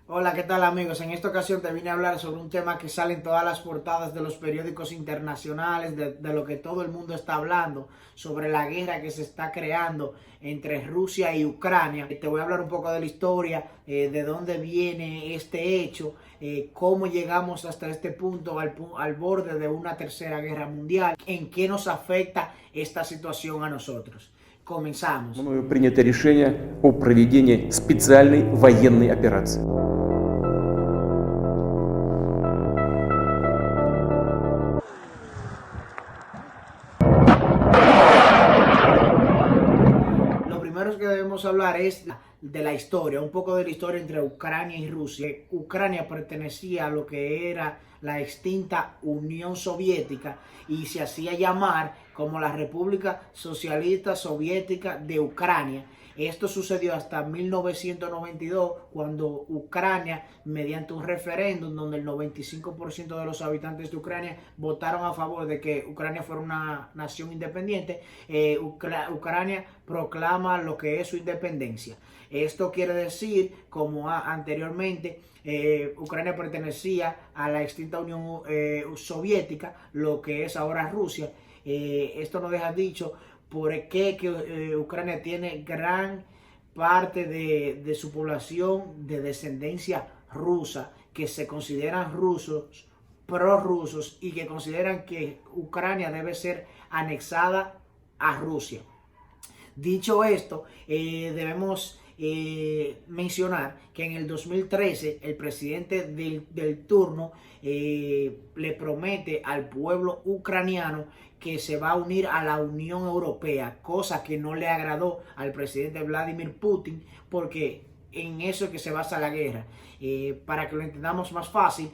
Hola, ¿qué tal amigos? En esta ocasión te vine a hablar sobre un tema que sale en todas las portadas de los periódicos internacionales, de lo que todo el mundo está hablando, sobre la guerra que se está creando entre Rusia y Ucrania. Te voy a hablar un poco de la historia, de dónde viene este hecho, cómo llegamos hasta este punto, al borde de una tercera guerra mundial, en qué nos afecta esta situación a nosotros. Comenzamos. Мною принято решение о проведении специальной военной операции. Lo primero que debemos hablar es de la historia, un poco de la historia entre Ucrania y Rusia. Ucrania pertenecía a lo que era la extinta Unión Soviética y se hacía llamar como la República Socialista Soviética de Ucrania. Esto sucedió hasta 1992, cuando Ucrania, mediante un referéndum donde el 95% de los habitantes de Ucrania votaron a favor de que Ucrania fuera una nación independiente, Ucrania proclama lo que es su independencia. Esto quiere decir, como anteriormente, Ucrania pertenecía a la extinta Unión Soviética, lo que es ahora Rusia. Esto nos deja dicho por qué que Ucrania tiene gran parte de su población de descendencia rusa, que se consideran rusos, prorrusos, y que consideran que Ucrania debe ser anexada a Rusia. Dicho esto, debemos mencionar que en el 2013 el presidente del turno le promete al pueblo ucraniano que se va a unir a la Unión Europea, cosa que no le agradó al presidente Vladimir Putin, porque en eso es que se basa la guerra. Para que lo entendamos más fácil,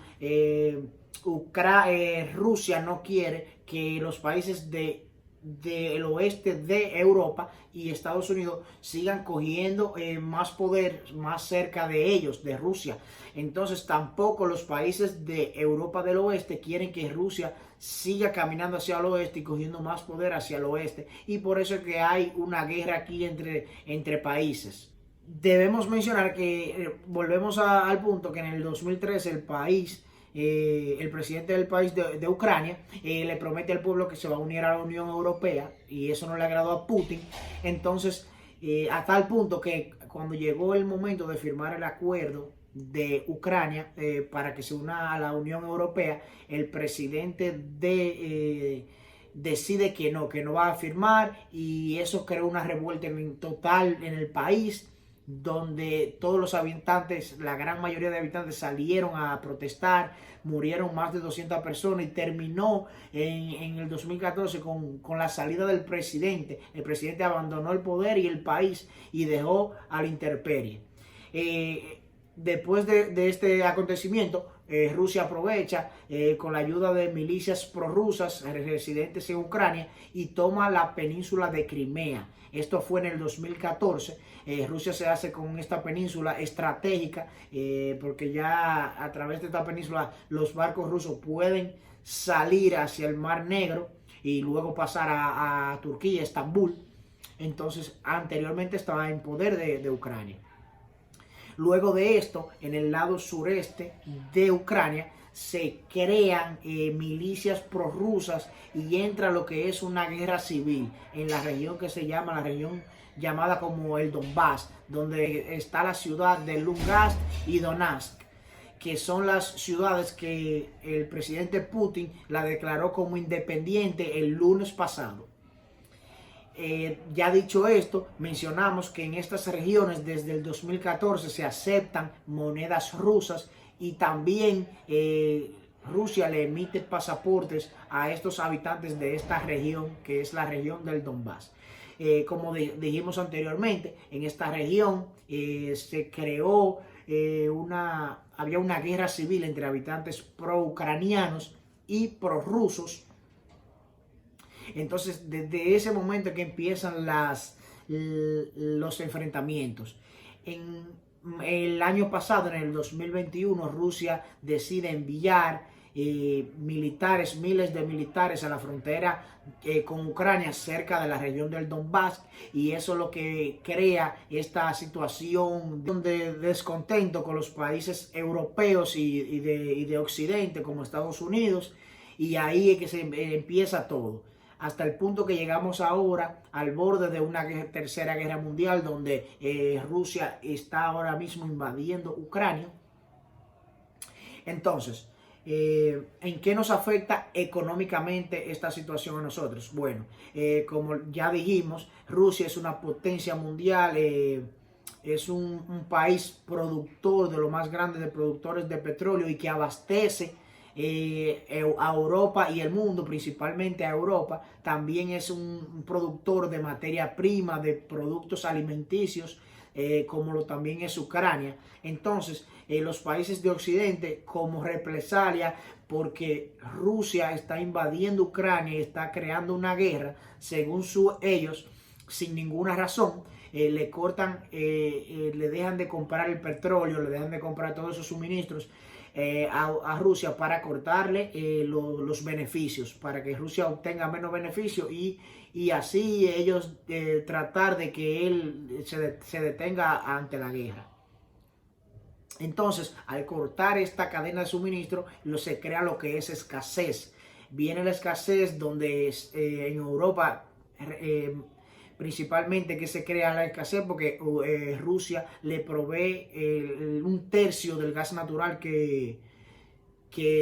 Rusia no quiere que los países del oeste de Europa y Estados Unidos sigan cogiendo más poder más cerca de ellos, de Rusia. Entonces tampoco los países de Europa del oeste quieren que Rusia siga caminando hacia el oeste y cogiendo más poder hacia el oeste. Y por eso es que hay una guerra aquí entre países. Debemos mencionar que volvemos al punto que en el 2013 el presidente del país de Ucrania le promete al pueblo que se va a unir a la Unión Europea, y eso no le agradó a Putin. Entonces, a tal punto que cuando llegó el momento de firmar el acuerdo de Ucrania para que se una a la Unión Europea, el presidente decide que no va a firmar, y eso creó una revuelta total en el país, donde todos los habitantes, la gran mayoría de habitantes, salieron a protestar. Murieron más de 200 personas y terminó en el 2014 con la salida del presidente. El presidente abandonó el poder y el país y dejó a la intemperie. Después de este acontecimiento, Rusia aprovecha con la ayuda de milicias prorrusas residentes en Ucrania y toma la península de Crimea. Esto fue en el 2014. Rusia se hace con esta península estratégica porque ya a través de esta península los barcos rusos pueden salir hacia el Mar Negro y luego pasar a Turquía, Estambul. Entonces anteriormente estaba en poder de Ucrania. Luego de esto, en el lado sureste de Ucrania, se crean milicias prorrusas y entra lo que es una guerra civil en la región que se llama, la región llamada como el Donbass, donde está la ciudad de Lugansk y Donetsk, que son las ciudades que el presidente Putin la declaró como independiente el lunes pasado. Ya dicho esto, mencionamos que en estas regiones desde el 2014 se aceptan monedas rusas, y también Rusia le emite pasaportes a estos habitantes de esta región, que es la región del Donbass. Como dijimos anteriormente, en esta región se creó había una guerra civil entre habitantes pro-ucranianos y pro-rusos. Entonces, desde ese momento que empiezan los enfrentamientos. En el año pasado, en el 2021, Rusia decide enviar militares, miles de militares a la frontera con Ucrania, cerca de la región del Donbass, y eso es lo que crea esta situación de descontento con los países europeos y de Occidente, como Estados Unidos, y ahí es que se empieza todo, hasta el punto que llegamos ahora al borde de una tercera guerra mundial, donde Rusia está ahora mismo invadiendo Ucrania. Entonces, ¿en qué nos afecta económicamente esta situación a nosotros? Bueno, como ya dijimos, Rusia es una potencia mundial, es un país productor, de lo más grande de productores de petróleo, y que abastece a Europa y el mundo, principalmente a Europa. También es un productor de materia prima, de productos alimenticios, como lo también es Ucrania. Entonces, los países de Occidente, como represalia porque Rusia está invadiendo Ucrania y está creando una guerra, según ellos, sin ninguna razón, le cortan, le dejan de comprar el petróleo, le dejan de comprar todos esos suministros a Rusia, para cortarle los beneficios, para que Rusia obtenga menos beneficios, y así ellos tratar de que él se detenga ante la guerra. Entonces, al cortar esta cadena de suministro, se crea lo que es escasez. Viene la escasez donde en Europa principalmente que se crea la escasez porque Rusia le provee un tercio del gas natural que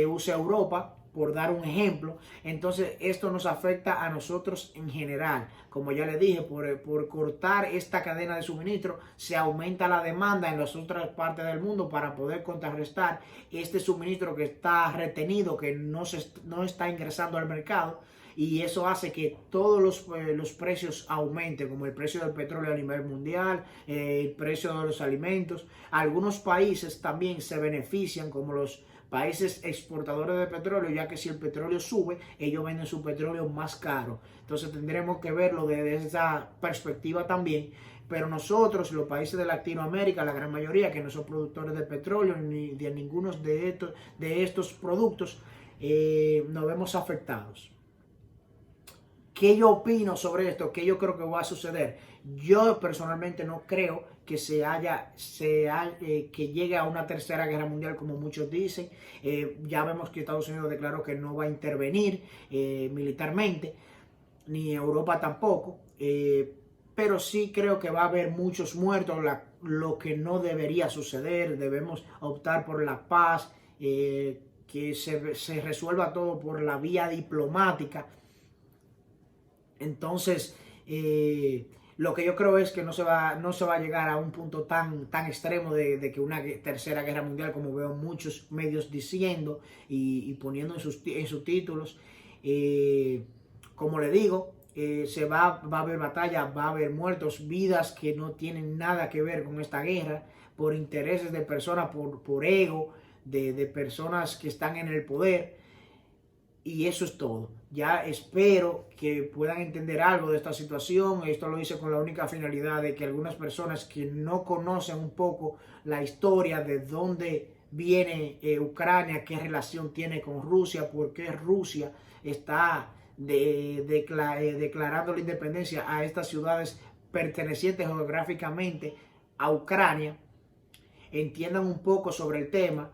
usa Europa, por dar un ejemplo. Entonces esto nos afecta a nosotros en general. Como ya les dije, por cortar esta cadena de suministro, se aumenta la demanda en las otras partes del mundo para poder contrarrestar este suministro que está retenido, que no está ingresando al mercado. Y eso hace que todos los precios aumenten, como el precio del petróleo a nivel mundial, el precio de los alimentos. Algunos países también se benefician, como los países exportadores de petróleo, ya que si el petróleo sube, ellos venden su petróleo más caro. Entonces tendremos que verlo desde esa perspectiva también. Pero nosotros, los países de Latinoamérica, la gran mayoría que no son productores de petróleo ni de ninguno de estos productos, nos vemos afectados. ¿Qué yo opino sobre esto? ¿Qué yo creo que va a suceder? Yo personalmente no creo que que llegue a una tercera guerra mundial, como muchos dicen. Ya vemos que Estados Unidos declaró que no va a intervenir militarmente, ni Europa tampoco. Pero sí creo que va a haber muchos muertos, lo que no debería suceder. Debemos optar por la paz, que se resuelva todo por la vía diplomática. Entonces, lo que yo creo es que no se va a llegar a un punto tan extremo de que una tercera guerra mundial, como veo muchos medios diciendo y poniendo en sus títulos. Como le digo, va a haber batalla, va a haber muertos, vidas que no tienen nada que ver con esta guerra, por intereses de personas, por ego, de personas que están en el poder. Y eso es todo. Ya espero que puedan entender algo de esta situación. Esto lo hice con la única finalidad de que algunas personas que no conocen un poco la historia de dónde viene Ucrania, qué relación tiene con Rusia, por qué Rusia está declarando la independencia a estas ciudades pertenecientes geográficamente a Ucrania, entiendan un poco sobre el tema.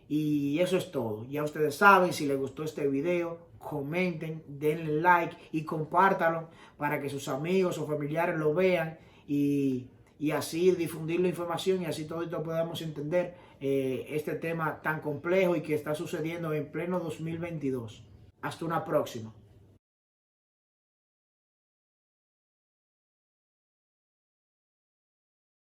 Y eso es todo. Ya ustedes saben, si les gustó este video, comenten, denle like y compártanlo para que sus amigos o familiares lo vean, y así difundir la información, y así todos podamos entender este tema tan complejo y que está sucediendo en pleno 2022. Hasta una próxima.